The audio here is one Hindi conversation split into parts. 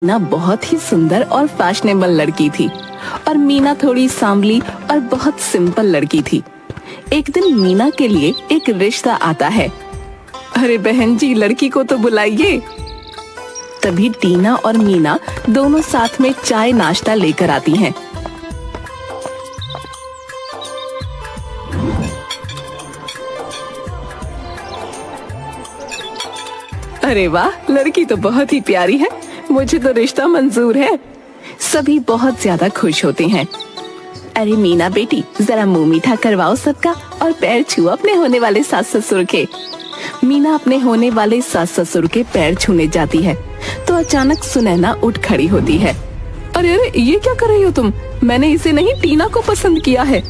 ना बहुत ही सुंदर और फैशनेबल लड़की थी और मीना थोड़ी सांवली और बहुत सिंपल लड़की थी। एक दिन मीना के लिए एक रिश्ता आता है। अरे बहन जी, लड़की को तो बुलाइए। तभी टीना और मीना दोनों साथ में चाय नाश्ता लेकर आती हैं। अरे वाह, लड़की तो बहुत ही प्यारी है, मुझे तो रिश्ता मंजूर है। सभी बहुत ज्यादा खुश होते हैं। अरे मीना बेटी, जरा मुंह मीठा करवाओ सबका और पैर छुओ अपने होने वाले सास ससुर के। मीना अपने होने वाले सास ससुर के पैर छूने जाती है तो अचानक सुनैना उठ खड़ी होती है। अरे अरे, ये क्या कर रही हो तुम? मैंने इसे नहीं, टीना को पसंद किया है।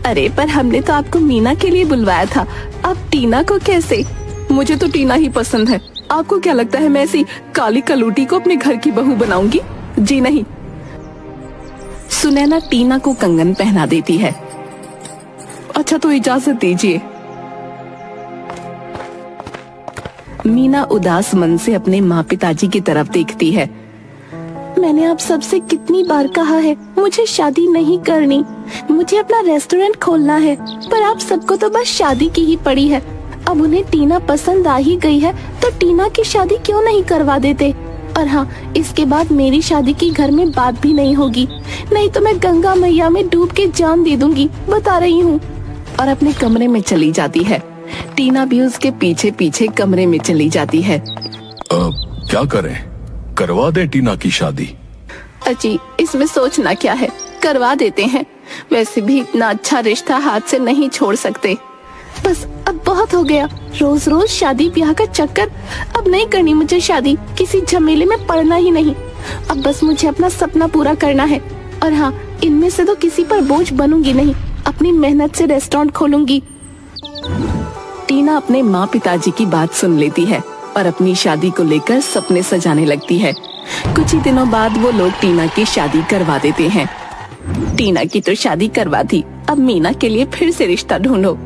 अरे पर हमने तो आपको मीना के लिए बुलवाया था, अब टीना को कैसे? मुझे तो टीना ही पसंद है। आपको क्या लगता है मैं ऐसी काली कलूटी को अपने घर की बहू बनाऊंगी? जी नहीं। सुनैना टीना को कंगन पहना देती है। अच्छा तो इजाजत दीजिए। मीना उदास मन से अपने माँ पिताजी की तरफ देखती है। मैंने आप सबसे कितनी बार कहा है मुझे शादी नहीं करनी, मुझे अपना रेस्टोरेंट खोलना है, पर आप सबको तो बस शादी की ही पड़ी है। अब उन्हें टीना पसंद आ ही गई है तो टीना की शादी क्यों नहीं करवा देते? और हाँ, इसके बाद मेरी शादी की घर में बात भी नहीं होगी, नहीं तो मैं गंगा मैया में डूब के जान दे दूंगी, बता रही हूँ। और अपने कमरे में चली जाती है। टीना भी उसके पीछे पीछे कमरे में चली जाती है। क्या करें? करवा दे टीना की शादी। अजी, इसमें सोचना क्या है, करवा देते हैं। वैसे भी इतना अच्छा रिश्ता हाथ से नहीं छोड़ सकते। बस अब बहुत हो गया, रोज रोज शादी ब्याह का चक्कर। अब नहीं करनी मुझे शादी, किसी झमेले में पड़ना ही नहीं। अब बस मुझे अपना सपना पूरा करना है। और हाँ, इनमें से तो किसी पर बोझ बनूंगी नहीं, अपनी मेहनत से रेस्टोरेंट खोलूंगी। टीना अपने माँ पिताजी की बात सुन लेती है और अपनी शादी को लेकर सपने सजाने लगती है। कुछ ही दिनों बाद वो लोग टीना की शादी करवा देते हैं। टीना की तो शादी करवा दी, अब मीना के लिए फिर से रिश्ता ढूंढो।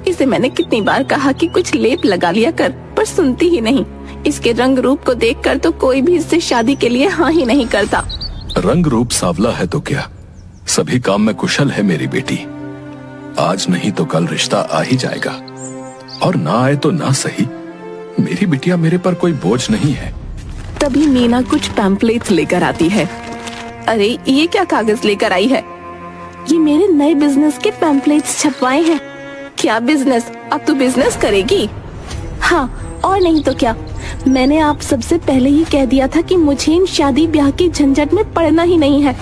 इसे मैंने कितनी बार कहा कि कुछ लेप लगा लिया कर, पर सुनती ही नहीं। इसके रंग रूप को देखकर तो कोई भी इससे शादी के लिए हाँ ही नहीं करता। रंग रूप सांवला है तो क्या, सभी काम में कुशल है मेरी बेटी। आज नहीं तो कल रिश्ता आ ही जाएगा, और ना आए तो ना सही, मेरी बिटिया मेरे पर कोई बोझ नहीं है। तभी मीना कुछ पैम्पलेट्स लेकर आती है। अरे ये क्या कागज लेकर आई है? ये मेरे नए बिजनेस के पैम्पलेट्स छपवाए हैं। क्या बिजनेस? अब तो बिजनेस करेगी? हाँ, और नहीं तो क्या। मैंने आप सबसे पहले ही कह दिया था कि मुझे इन शादी ब्याह की झंझट में पड़ना ही नहीं है।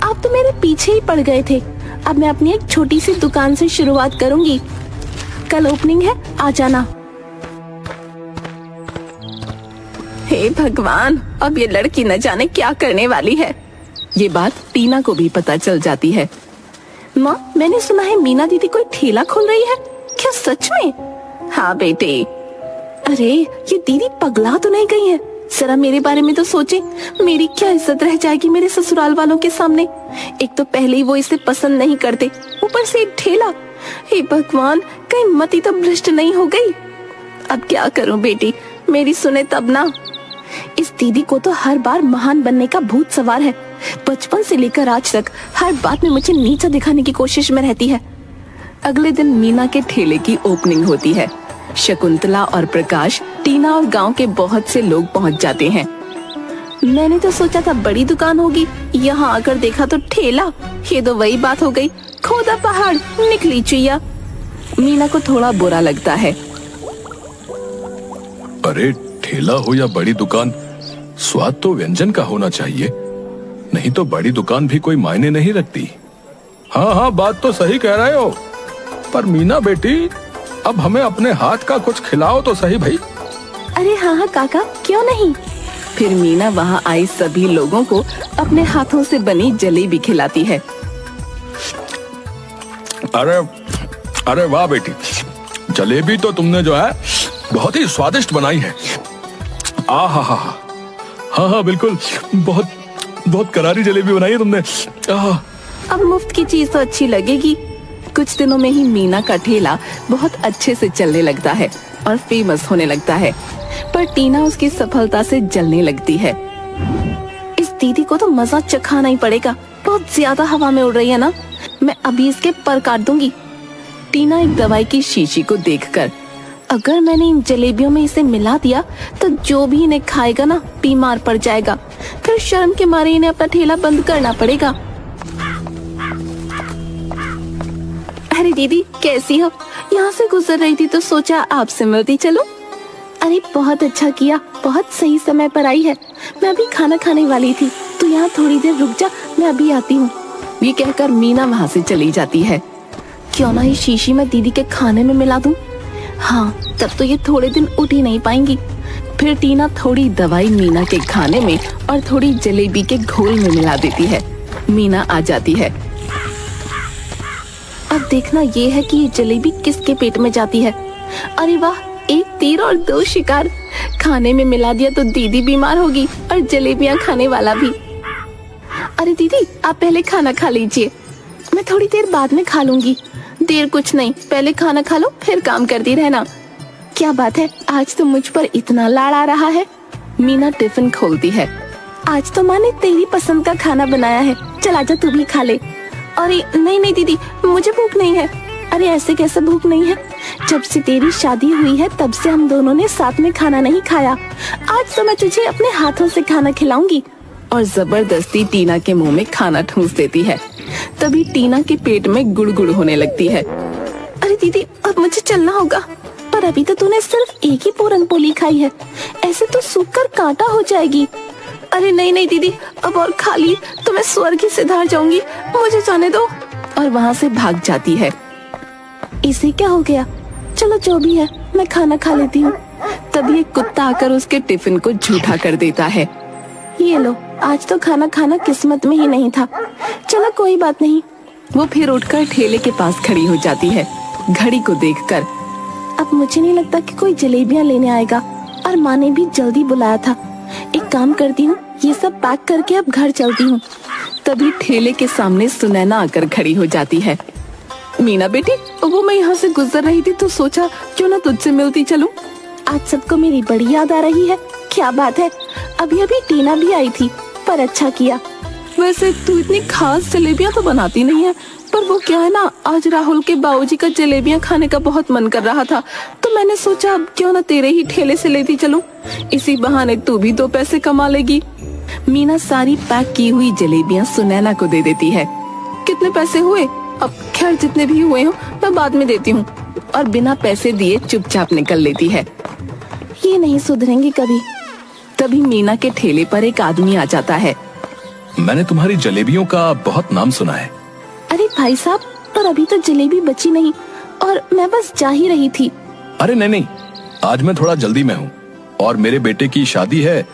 आप तो मेरे पीछे ही पड़ गए थे। अब मैं अपनी एक छोटी सी दुकान से शुरुआत करूंगी, कल ओपनिंग है, आ जाना। हे भगवान, अब ये लड़की न जाने क्या करने वाली है। ये बात टीना को भी पता चल जाती है। माँ, मैंने सुना है मीना दीदी कोई ठेला खोल रही है, क्या सच में? हाँ बेटे। अरे ये दीदी पगला तो नहीं गई है? जरा मेरे बारे में तो सोचे, मेरी क्या इज्जत रह जाएगी मेरे ससुराल वालों के सामने। एक तो पहले ही वो इसे पसंद नहीं करते, ऊपर से एक ठेला। हे भगवान, कहीं मती तो भ्रष्ट नहीं हो गई। अब क्या करूं बेटी, मेरी सुने तब ना। इस दीदी को तो हर बार महान बनने का भूत सवार है। बचपन से लेकर आज तक हर बात में मुझे नीचा दिखाने की कोशिश में रहती है। अगले दिन मीना के ठेले की ओपनिंग होती है। शकुंतला और प्रकाश, टीना और गांव के बहुत से लोग पहुंच जाते हैं। मैंने तो सोचा था बड़ी दुकान होगी, यहाँ आकर देखा तो ठेला। ये तो वही बात हो गई, खोदा पहाड़ निकली चुईया। मीना को थोड़ा बुरा लगता है। अरे ठेला हो या बड़ी दुकान, स्वाद तो व्यंजन का होना चाहिए, नहीं तो बड़ी दुकान भी कोई मायने नहीं रखती। हाँ हाँ, बात तो सही कह रहे हो, पर मीना बेटी, अब हमें अपने हाथ का कुछ खिलाओ तो सही भाई। अरे हाँ हाँ काका, क्यों नहीं। फिर मीना वहाँ आई सभी लोगों को अपने हाथों से बनी जलेबी खिलाती है। अरे अरे वाह बेटी, जलेबी तो तुमने जो है बहुत ही स्वादिष्ट बनाई है। आ हा हा, हाँ हाँ बिल्कुल, बहुत बहुत करारी जलेबी बनाई है तुमने। अब मुफ्त की चीज तो अच्छी लगेगी। कुछ दिनों में ही मीना का ठेला बहुत अच्छे से चलने लगता है और फेमस होने लगता है। पर टीना उसकी सफलता से जलने लगती है। इस दीदी को तो मजा चखाना ही पड़ेगा। बहुत ज्यादा हवा में उड़ रही है ना, मैं अभी इसके पर काट दूंगी। टीना एक दवाई की शीशी को देखकर, अगर मैंने इन जलेबियों में इसे मिला दिया तो जो भी इन्हें खाएगा ना बीमार पड़ जाएगा, फिर शर्म के मारे इन्हें अपना ठेला बंद करना पड़ेगा। अरे दीदी कैसी हो? यहाँ से गुजर रही थी तो सोचा आपसे मिलती चलो। अरे बहुत अच्छा किया, बहुत सही समय पर आई है। मैं अभी खाना खाने वाली थी, तो यहाँ थोड़ी देर रुक जा, मैं अभी आती हूँ। ये कहकर मीना वहाँ से चली जाती है। क्यों ना इस शीशी में दीदी के खाने में मिला दूं? हाँ, तब तो ये थोड़े दिन उठ ही नहीं पाएंगी। फिर टीना थोड़ी दवाई मीना के खाने में और थोड़ी जलेबी के घोल में मिला देती है। मीना आ जाती है। अब देखना ये है कि ये जलेबी किसके पेट में जाती है। अरे वाह, एक तीर और दो शिकार। खाने में मिला दिया तो दीदी बीमार होगी और जलेबियां खाने वाला भी। अरे दीदी आप पहले खाना खा लीजिए, मैं थोड़ी देर बाद में खा लूंगी। देर कुछ नहीं, पहले खाना खा लो फिर काम करती रहना। क्या बात है, आज तो मुझ पर इतना लाड़ आ रहा है। मीना टिफिन खोलती है। आज तो माँ ने तेरी पसंद का खाना बनाया है, चल आजा तू भी खा ले। अरे नहीं नहीं दीदी, मुझे भूख नहीं है। अरे ऐसे कैसे भूख नहीं है? जब से तेरी शादी हुई है तब से हम दोनों ने साथ में खाना नहीं खाया। आज तो मैं तुझे अपने हाथों से खाना खिलाऊंगी। और जबरदस्ती टीना के मुंह में खाना ठूंस देती है। तभी टीना के पेट में गुड़गुड़ होने लगती है। अरे दीदी अब मुझे चलना होगा, पर अभी तो तूने सिर्फ एक ही पूरन पोली खाई है, ऐसे तो सूख कर कांटा हो जाएगी। अरे नहीं नहीं दीदी, अब और खा ली तो मैं स्वर्ग ही सिधार जाऊंगी, मुझे जाने दो। और वहाँ से भाग जाती है। इसे क्या हो गया? चलो जो भी है, मैं खाना खा लेती हूँ। तभी एक कुत्ता आकर उसके टिफिन को झूठा कर देता है। ये लो, आज तो खाना खाना किस्मत में ही नहीं था। चलो कोई बात नहीं। वो फिर उठकर ठेले के पास खड़ी हो जाती है, घड़ी को देखकर। अब मुझे नहीं लगता कि कोई जलेबियां लेने आएगा, और माँ ने भी जल्दी बुलाया था। एक काम करती हूँ, ये सब पैक करके अब घर चलती हूँ। तभी ठेले के सामने सुनैना आकर खड़ी हो जाती है। मीना बेटी, वो मैं यहाँ से गुजर रही थी तो सोचा क्यों ना तुझसे मिलती चलूं। आज सबको मेरी बड़ी याद आ रही है। क्या बात है, अभी अभी टीना भी आई थी, पर अच्छा किया। वैसे तू इतनी खास जलेबियां तो बनाती नहीं है, पर वो क्या है ना, आज राहुल के बाबूजी का जलेबियां खाने का बहुत मन कर रहा था, तो मैंने सोचा अब क्यों ना तेरे ही ठेले से लेती चलूं। इसी बहाने तू भी 2 पैसे कमा लेगी। मीना सारी पैक की हुई जलेबियां सुनैना को दे देती है। कितने पैसे हुए? अब खैर जितने भी हुए हो मैं बाद में देती हूँ। और बिना पैसे दिए चुपचाप निकल लेती है। ये नहीं सुधरेंगे कभी। तभी मीना के ठेले पर एक आदमी आ जाता है। मैंने तुम्हारी जलेबियों का बहुत नाम सुना है। अरे भाई साहब, पर अभी तो जलेबी बची नहीं, और मैं बस जा ही रही थी। अरे नहीं, आज मैं थोड़ा जल्दी में हूँ और मेरे बेटे की शादी है,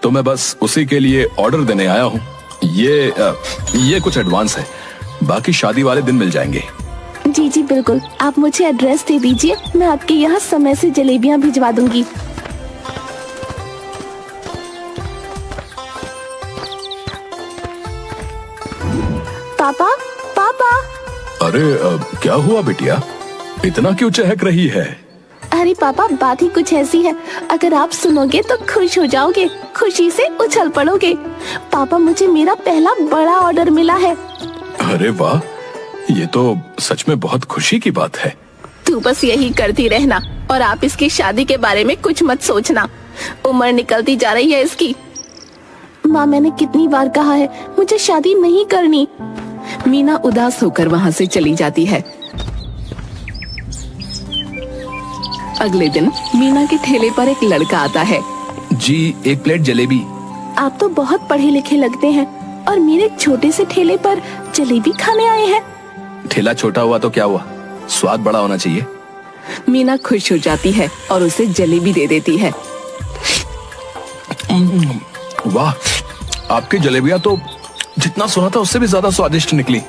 तो मैं बस उसी के लिए ऑर्डर देने आया हूँ। ये कुछ एडवांस है, बाकी शादी वाले दिन मिल जाएंगे। जी जी बिल्कुल, आप मुझे एड्रेस दे दीजिए, मैं आपके यहाँ समय से जलेबियाँ भिजवा दूंगी। पापा पापा। अरे क्या हुआ बिटिया, इतना क्यों चहक रही है? अरे पापा, बात ही कुछ ऐसी है, अगर आप सुनोगे तो खुश हो जाओगे, खुशी से उछल पड़ोगे। पापा, मुझे मेरा पहला बड़ा ऑर्डर मिला है। अरे वाह, ये तो सच में बहुत खुशी की बात है। तू बस यही करती रहना, और आप इसकी शादी के बारे में कुछ मत सोचना, उम्र निकलती जा रही है इसकी। माँ, मैंने कितनी बार कहा है मुझे शादी नहीं करनी। मीना उदास होकर वहाँ से चली जाती है। अगले दिन मीना के ठेले पर एक लड़का आता है। जी, 1 प्लेट जलेबी। आप तो बहुत पढ़े लिखे लगते हैं, और मेरे छोटे से ठेले पर जलेबी खाने आए हैं। ठेला छोटा हुआ तो क्या हुआ, स्वाद बड़ा होना चाहिए। मीना खुश हो जाती है और उसे जलेबी दे देती है। वाह, आपकी जलेबियां तो जितना सुना था उससे भी ज्यादा स्वादिष्ट निकली।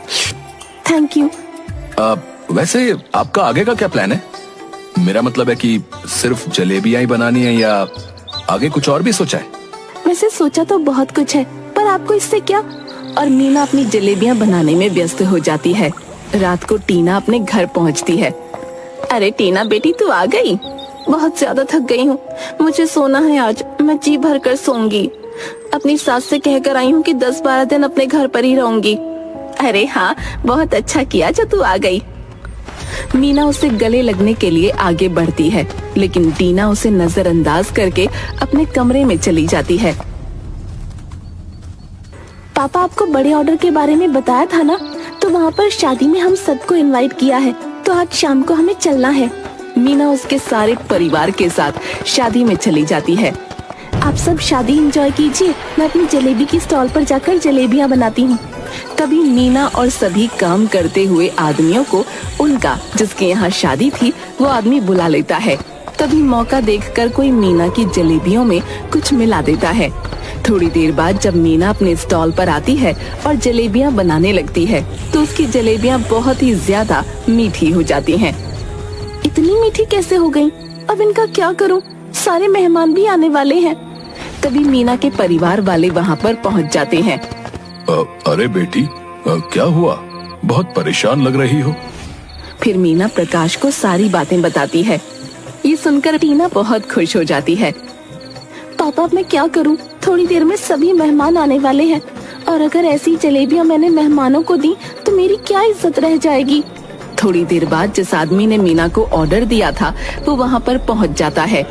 Thank you. वैसे आपका आगे का क्या प्लान है? मेरा मतलब है कि सिर्फ जलेबियां ही बनानी है या आगे कुछ और भी सोचा है? वैसे सोचा तो बहुत कुछ है, पर आपको इससे क्या? और मीना अपनी जलेबियां बनाने में व्यस्त हो जाती है। रात को टीना अपने घर पहुंचती है। अरे टीना बेटी, तू आ गई? बहुत ज्यादा थक गई हूँ, मुझे सोना है आज, मैं जी भर कर सोऊंगी। अपनी सास से कहकर आई हूँ कि 10-12 दिन अपने घर पर ही रहूंगी। अरे हाँ, बहुत अच्छा किया जो तू आ गई। मीना उसे गले लगने के लिए आगे बढ़ती है, लेकिन टीना उसे नजरअंदाज करके अपने कमरे में चली जाती है। पापा आपको बड़े ऑर्डर के बारे में बताया था ना, तो वहाँ पर शादी में हम सबको इनवाइट किया है, तो आज शाम को हमें चलना है। मीना उसके सारे परिवार के साथ शादी में चली जाती है। आप सब शादी एंजॉय कीजिए, मैं अपनी जलेबी की स्टॉल पर जाकर जलेबियाँ बनाती हूँ। तभी मीना और सभी काम करते हुए आदमियों को उनका जिसके यहाँ शादी थी वो आदमी बुला लेता है। तभी मौका देखकर कोई मीना की जलेबियों में कुछ मिला देता है। थोड़ी देर बाद जब मीना अपने स्टॉल पर आती है और जलेबियाँ बनाने लगती है तो उसकी जलेबियाँ बहुत ही ज्यादा मीठी हो जाती हैं। इतनी मीठी कैसे हो गईं? अब इनका क्या करूं? सारे मेहमान भी आने वाले हैं। तभी मीना के परिवार वाले वहाँ पर पहुँच जाते हैं। अरे बेटी, क्या हुआ? बहुत परेशान लग रही हो। फिर मीना प्रकाश को सारी बातें बताती है। ये सुनकर टीना बहुत खुश हो जाती है। पापा अब मैं क्या करूं? थोड़ी देर में सभी मेहमान आने वाले हैं और अगर ऐसी जलेबियां मैंने मेहमानों को दी तो मेरी क्या इज्जत रह जाएगी। थोड़ी देर बाद जिस आदमी ने मीना को ऑर्डर दिया था वो वहाँ पर पहुँच जाता है।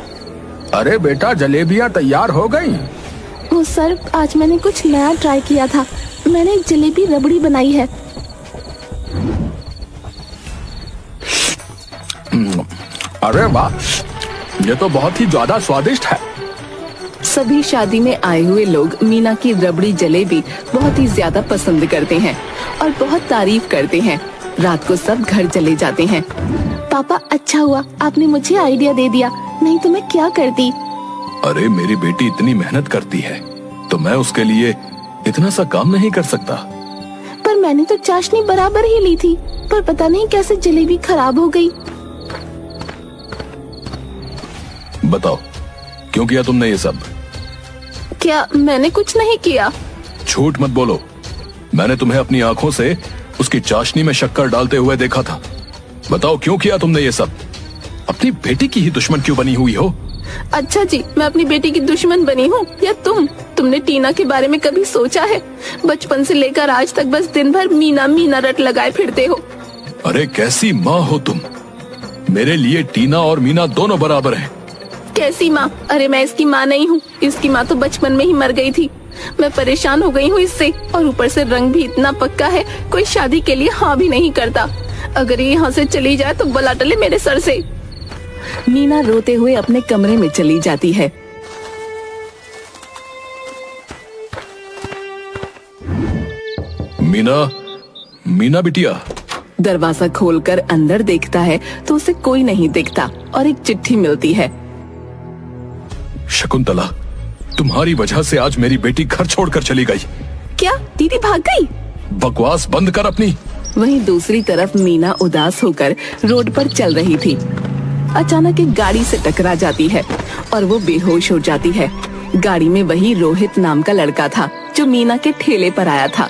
अरे बेटा, जलेबियाँ तैयार हो गई? वो सर, आज मैंने कुछ नया ट्राई किया था। मैंने एक जलेबी रबड़ी बनाई है। अरे वाह, ये तो बहुत ही ज्यादा स्वादिष्ट है। सभी शादी में आए हुए लोग मीना की रबड़ी जलेबी बहुत ही ज्यादा पसंद करते हैं और बहुत तारीफ करते हैं। रात को सब घर चले जाते हैं। पापा, अच्छा हुआ आपने मुझे आइडिया दे दिया, नहीं तो मैं क्या करती। अरे मेरी बेटी इतनी मेहनत करती है तो मैं उसके लिए इतना सा काम नहीं कर सकता। पर मैंने तो चाशनी बराबर ही ली थी, पर पता नहीं कैसे जलेबी खराब हो गई। बताओ, क्यों किया तुमने ये सब? क्या मैंने कुछ नहीं किया? झूठ मत बोलो। मैंने तुम्हें अपनी आंखों से उसकी चाशनी में शक्कर डालते हुए देखा था। बताओ, क्यों किया तुमने ये सब? अपनी बेटी की ही दुश्मन क्यों बनी हुई हो? अच्छा जी, मैं अपनी बेटी की दुश्मन बनी हूँ या तुमने टीना के बारे में कभी सोचा है? बचपन से लेकर आज तक बस दिन भर मीना मीना रट लगाए फिरते हो। अरे कैसी माँ हो तुम? मेरे लिए टीना और मीना दोनों बराबर हैं। कैसी माँ? अरे मैं इसकी माँ नहीं हूँ। इसकी माँ तो बचपन में ही मर गई थी। मैं परेशान हो गई हूँ इससे, और ऊपर से रंग भी इतना पक्का है, कोई शादी के लिए हाँ भी नहीं करता। अगर ये यहाँ से चली जाए तो बला टले मेरे सर से। मीना रोते हुए अपने कमरे में चली जाती है। मीना बिटिया। दरवाजा खोलकर अंदर देखता है तो उसे कोई नहीं दिखता और एक चिट्ठी मिलती है। शकुंतला, तुम्हारी वजह से आज मेरी बेटी घर छोड़कर चली गई। क्या दीदी भाग गई? बकवास बंद कर अपनी। वहीं दूसरी तरफ मीना उदास होकर रोड पर चल रही थी। अचानक एक गाड़ी से टकरा जाती है और वो बेहोश हो जाती है। गाड़ी में वही रोहित नाम का लड़का था जो मीना के ठेले पर आया था।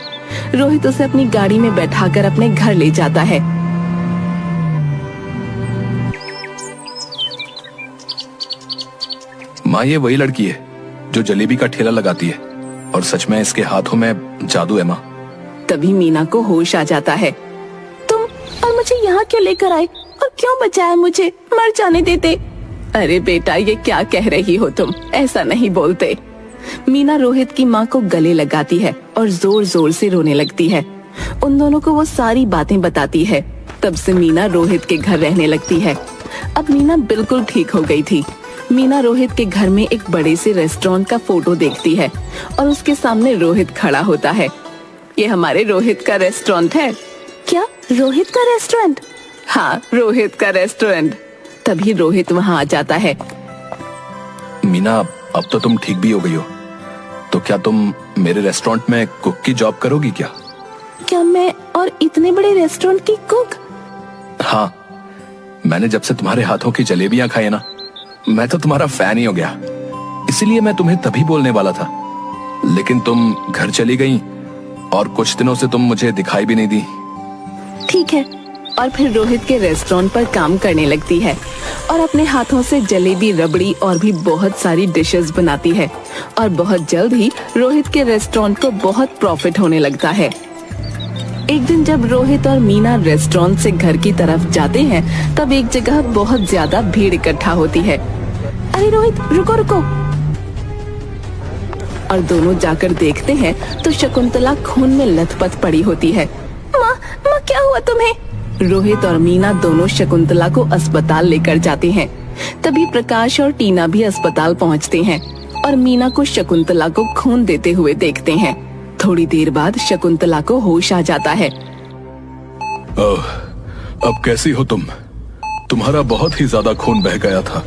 रोहित उसे अपनी गाड़ी में बैठाकर अपने घर ले जाता है। माँ, ये वही लड़की है जो जलेबी का ठेला लगाती है, और सच में इसके हाथों में जादू है माँ। तभी मीना को होश आ जाता है। तुम और मुझे यहाँ क्यों लेकर आए और क्यों बचाया मुझे? मर जाने देते। अरे बेटा, ये क्या कह रही हो तुम? ऐसा नहीं बोलते। मीना रोहित की माँ को गले लगाती है और जोर जोर से रोने लगती है। उन दोनों को वो सारी बातें बताती है। तब से मीना रोहित के घर रहने लगती है। अब मीना बिल्कुल ठीक हो गई थी। मीना रोहित के घर में एक बड़े से रेस्टोरेंट का फोटो देखती है और उसके सामने रोहित खड़ा होता है। ये हमारे रोहित का रेस्टोरेंट है। क्या रोहित का रेस्टोरेंट? हाँ, रोहित का रेस्टोरेंट। तभी रोहित वहाँ आ जाता है। मीना, अब तो तुम ठीक भी हो गई हो, तो क्या तुम मेरे रेस्टोरेंट में कुक की जॉब करोगी क्या? क्या मैं और इतने बड़े रेस्टोरेंट की कुक? हाँ, मैंने जब से तुम्हारे हाथों की जलेबियां खाई ना, मैं तो तुम्हारा फैन ही हो गया। इसीलिए मैं तुम्हें तभी बोलने वाला था, लेकिन तुम घर चली गई और कुछ दिनों से तुम मुझे दिखाई भी नहीं दी। ठीक है, और फिर रोहित के रेस्टोरेंट पर काम करने लगती है और अपने हाथों से जलेबी, रबड़ी और भी बहुत सारी डिशेस बनाती है। और बहुत जल्द ही रोहित के रेस्टोरेंट को बहुत प्रॉफिट होने लगता है। एक दिन जब रोहित और मीना रेस्टोरेंट से घर की तरफ जाते हैं, तब एक जगह बहुत ज्यादा भीड़ इकट्ठा होती है। अरे रोहित, रुको रुको। और दोनों जाकर देखते हैं तो शकुंतला खून में लथपथ पड़ी होती है। माँ, माँ क्या हुआ तुम्हें? रोहित और मीना दोनों शकुंतला को अस्पताल लेकर जाते हैं। तभी प्रकाश और टीना भी अस्पताल पहुंचते हैं और मीना को शकुंतला को खून देते हुए देखते हैं। थोड़ी देर बाद शकुंतला को होश आ जाता है। अब कैसी हो तुम? तुम्हारा बहुत ही ज्यादा खून बह गया था।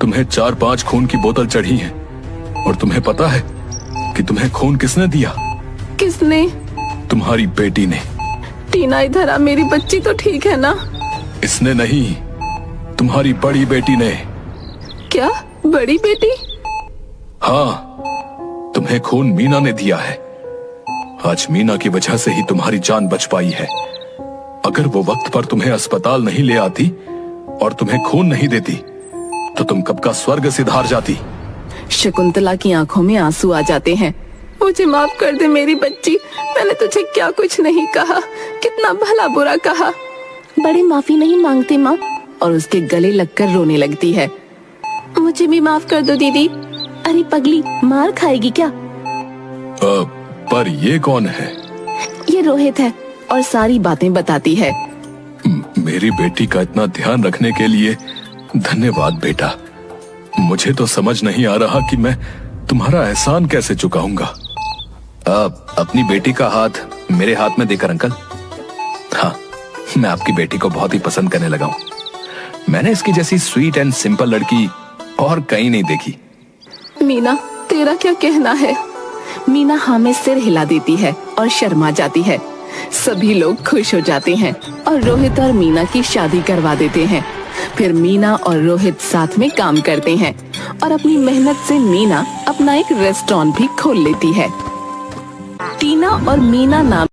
तुम्हें 4-5 खून की बोतल चढ़ी है। और तुम्हें पता है कि तुम्हें खून किसने दिया? किसने? तुम्हारी बेटी ने। टीना, इधर आ, मेरी बच्ची तो ठीक है ना? इसने नहीं, तुम्हारी बड़ी बेटी ने। क्या? बड़ी बेटी? हाँ, तुम्हें खून मीना ने दिया है। आज मीना की वजह से ही तुम्हारी जान बच पाई है। अगर वो वक्त पर तुम्हें अस्पताल नहीं ले आती और तुम्हें खून नहीं देती तो तुम कब का स्वर्ग सिधार जाती। शकुंतला की आंखों में आंसू आ जाते हैं। मुझे माफ कर दे मेरी बच्ची, मैंने तुझे क्या कुछ नहीं कहा, कितना भला बुरा कहा। बड़ी माफी नहीं मांगती माँ, और उसके गले लगकर रोने लगती है। मुझे भी माफ कर दो दीदी। अरे पगली, मार खाएगी क्या? पर ये कौन है? ये रोहित है और सारी बातें बताती है। मेरी बेटी का इतना ध्यान रखने के लिए धन्यवाद बेटा। मुझे तो समझ नहीं आ रहा कि मैं तुम्हारा एहसान कैसे चुकाऊंगा। अपनी बेटी का हाथ मेरे हाथ में देकर अंकल। हाँ, मैं आपकी बेटी को बहुत ही पसंद करने लगा हूँ। मैंने इसकी जैसी स्वीट एंड सिंपल लड़की और कहीं नहीं देखी। मीना, तेरा क्या कहना है? मीना हाँ में सिर हिला देती है और शर्मा जाती है। सभी लोग खुश हो जाते हैं और रोहित और मीना की शादी करवा देते हैं। फिर मीना और रोहित साथ में काम करते हैं और अपनी मेहनत से मीना अपना एक रेस्टोरेंट भी खोल लेती है। टीना और मीना नाम